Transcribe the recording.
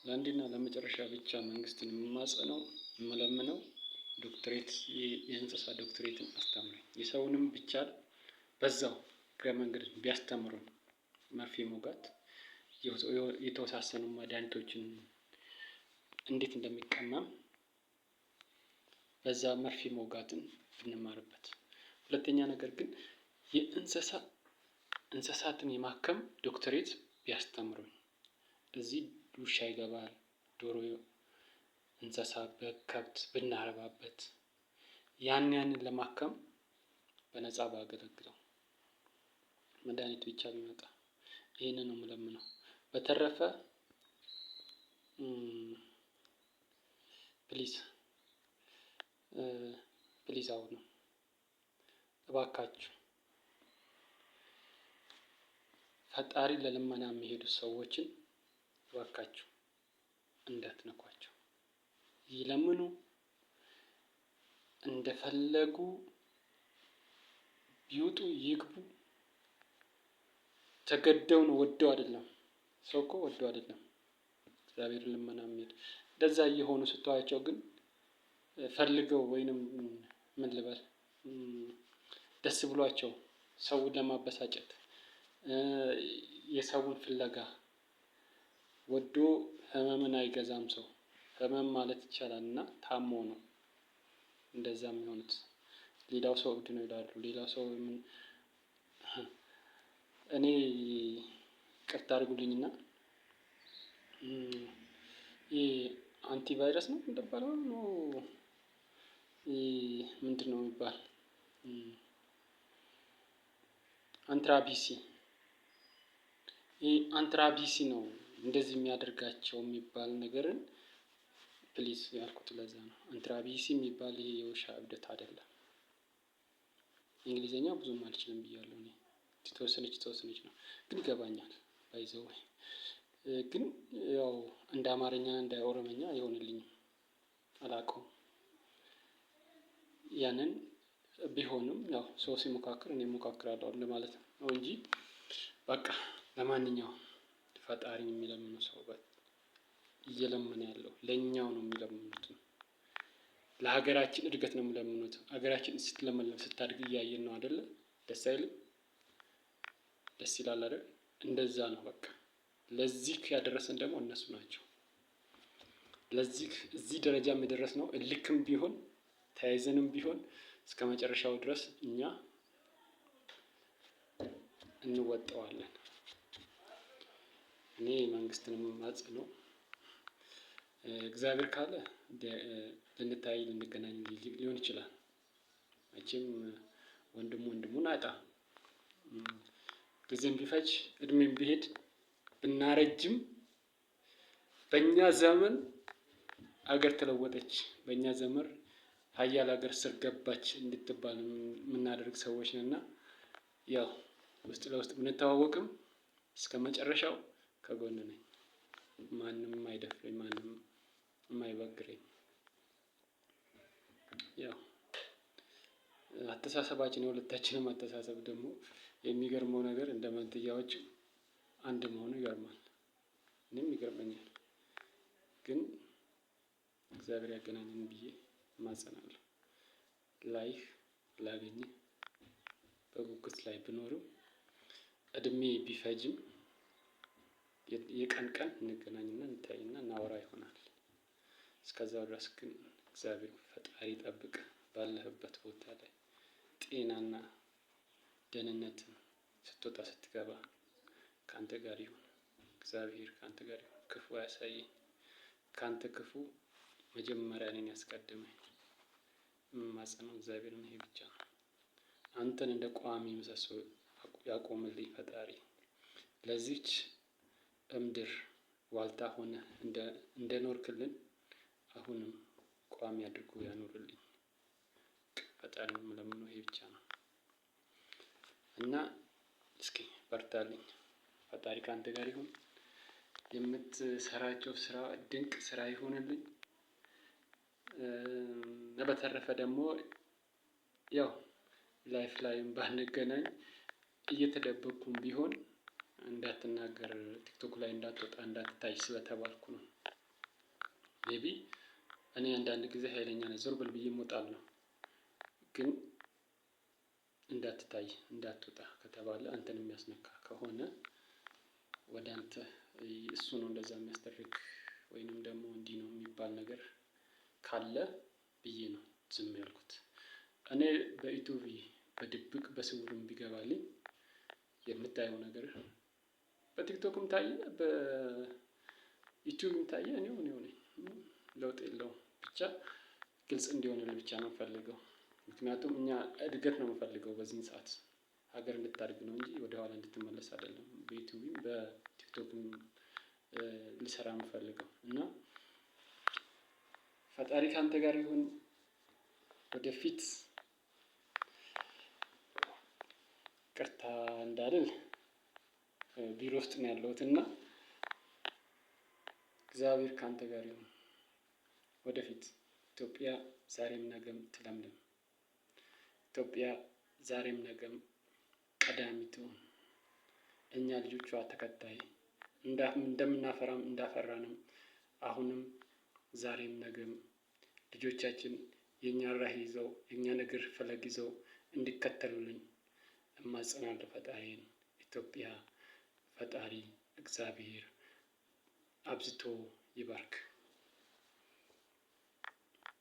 ለአንዴና ለመጨረሻ ብቻ መንግስትን የምለምነው ዶክትሬት የእንስሳ ዶክትሬትን አስተምረኝ። የሰውንም ብቻ በዛው እግረ መንገድ ቢያስተምሩን መርፌ መውጋት የተወሳሰኑ መድኃኒቶችን እንዴት እንደሚቀመም በዛ መርፌ መውጋትን ብንማርበት። ሁለተኛ ነገር ግን እንስሳትን የማከም ዶክትሬት ቢያስተምሩን። እዚህ ውሻ ይገባል፣ ዶሮ፣ እንስሳ፣ በግ፣ ከብት ብናረባበት ያንን ለማከም በነፃ ባገለግለው መድኃኒት ብቻ ቢመጣ ይሄንን ነው የምለምነው። በተረፈ ፕሊዝ አሁን እባካችሁ ፈጣሪ ለልመና የሚሄዱ ሰዎችን እባካችሁ እንዳትነኳቸው። ይለምኑ፣ እንደፈለጉ ይውጡ ይግቡ፣ ተገደው ነው ወደው አይደለም። ሰው እኮ ወደው አይደለም እግዚአብሔር ልመና የሚሄድ። እንደዛ እየሆኑ ስትዋያቸው ግን ፈልገው ወይንም ምን ልበል ደስ ብሏቸው ሰውን ለማበሳጨት የሰውን ፍለጋ ወዶ ህመምን አይገዛም ሰው። ህመም ማለት ይቻላል እና ታሞ ነው እንደዛ የሚሆኑት። ሌላው ሰው እብድ ነው ይላሉ። ሌላው ሰው እኔ ይቅርታ አድርጉልኝና ይሄ አንቲቫይረስ ነው እንደባለው ነው ምንድነው የሚባል አንትራቢሲ ነው እንደዚህ የሚያደርጋቸው የሚባል ነገርን ፕሊዝ ያልኩት ለዛ ነው። አንትራቢሲ የሚባል ይሄ የውሻ እብደት አይደለም። እንግሊዘኛ ብዙም አልችልም ብያለሁ እኔ የተወሰነች ነው ግን ይገባኛል። ባይ ዘ ዌይ ግን ያው እንደ አማርኛ እንደ ኦሮምኛ አይሆንልኝም፣ አላውቀውም። ያንን ቢሆንም ያው ሰው ሲሞካክር እኔም እሞካክራለሁ ለማለት ነው እንጂ በቃ ለማንኛውም ፈጣሪን የሚለምኑ ሰው እየለመነ ያለው ለኛው ነው የሚለምኑት። ለሀገራችን እድገት ነው የሚለምኑት። ሀገራችን ስትለመልም ስታድግ እያየን ነው አይደለ? ደስ አይልም? ደስ ይላል አይደል? እንደዛ ነው በቃ። ለዚህ ያደረሰን ደግሞ እነሱ ናቸው። ለዚህ እዚህ ደረጃ የደረስነው እልክም ቢሆን ተያይዘንም ቢሆን እስከመጨረሻው ድረስ እኛ እንወጣዋለን። እኔ መንግስትን የምማጸነው እግዚአብሔር ካለ ልንታይ ልንገናኝ ሊሆን ይችላል። መቼም ወንድሙን አያጣም። ጊዜም ቢፈጅ እድሜም ቢሄድ ብናረጅም በእኛ ዘመን አገር ተለወጠች፣ በእኛ ዘመን ሀያል ሀገር ስር ገባች እንድትባል የምናደርግ ሰዎች ነን እና ያው ውስጥ ለውስጥ ብንተዋወቅም እስከመጨረሻው ከጎን ነኝ። ማንም የማይደፍረኝ፣ ማንም የማይበግረኝ። ያው አስተሳሰባችን የሁለታችንም አስተሳሰብ ደግሞ የሚገርመው ነገር እንደ መንትያዎች አንድ መሆኑ ይገርማል። እኔም ይገርመኛል። ግን እግዚአብሔር ያገናኘን ብዬ እማጸናለሁ። ላይፍ ላገኝህ በጉጉት ላይ ብኖርም እድሜ ቢፈጅም የቀን እንገናኝና እንታይና እናወራ ይሆናል። እስከዛው ድረስ ግን እግዚአብሔር ፈጣሪ ይጠብቅ። ባለህበት ቦታ ላይ ጤናና ደህንነትን ስትወጣ ስትገባ ካንተ ጋር ይሁን። እግዚአብሔር ካንተ ጋር ይሁን። ክፉ አያሳየኝ። ካንተ ክፉ መጀመሪያ እኔን ያስቀድመኝ። የምማጸነው እግዚአብሔርን ይሄ ብቻ ነው። አንተን እንደ ቋሚ ምሰሶ ያቆምልኝ ፈጣሪ። ለዚች እምድር ዋልታ ሆነህ እንደኖርክልን አሁንም ቋሚ አድርጎ ያኖርልኝ። ፈጣሪን የምለምነው ይሄ ብቻ ነው እና እስኪ በርታልኝ። ፈጣሪ ካንተ ጋር ይሁን። የምትሰራቸው ስራ ድንቅ ስራ ይሁንልኝ። በተረፈ ደግሞ ያው ላይፍ ላይም ባንገናኝ እየተደበኩም ቢሆን እንዳትናገር፣ ቲክቶክ ላይ እንዳትወጣ፣ እንዳትታይ ስለተባልኩ ነው። ሜቢ እኔ አንዳንድ ጊዜ ኃይለኛ ነኝ፣ ዞር በል ብዬ እወጣለሁ። ግን እንዳትታይ እንዳትወጣ ከተባለ አንተን የሚያስነካ ከሆነ ወደ አንተ እሱ ነው እንደዛ የሚያስደርግ ወይንም ደግሞ እንዲህ ነው የሚባል ነገር ካለ ብዬ ነው ዝም ያልኩት። እኔ በዩቲዩብ በድብቅ በስውርም ቢገባልኝ የምታየው ነገር በቲክቶክም ታየ በዩቲዩብም ታየ እኔው ነኝ። ለውጥ የለውም። ብቻ ግልጽ እንዲሆንልህ ብቻ ነው የምፈልገው። ምክንያቱም እኛ እድገት ነው የምፈልገው በዚህን ሰዓት ሀገር እንድታድግ ነው እንጂ ወደ ኋላ እንድትመለስ አይደለም። በዩቲዩብም በቲክቶክም ልሰራ የምፈልገው እና ፈጣሪ ካንተ ጋር ይሁን። ወደፊት ቅርታ እንዳልል ቢሮ ውስጥ ነው ያለሁት እና እግዚአብሔር ካንተ ጋር ይሁን። ወደፊት ኢትዮጵያ ዛሬም ነገም ትለምልም። ኢትዮጵያ ዛሬም ነገም ቀዳሚ ትሁን። እኛ ልጆቿ ተከታይ እንደምናፈራም እንዳፈራንም አሁንም ዛሬም ነገም ልጆቻችን የእኛን ራዕይ ይዘው የእኛን እግር ፈለግ ይዘው እንዲከተሉልን እማጸናለሁ ፈጣሪን። ኢትዮጵያ ፈጣሪ እግዚአብሔር አብዝቶ ይባርክ።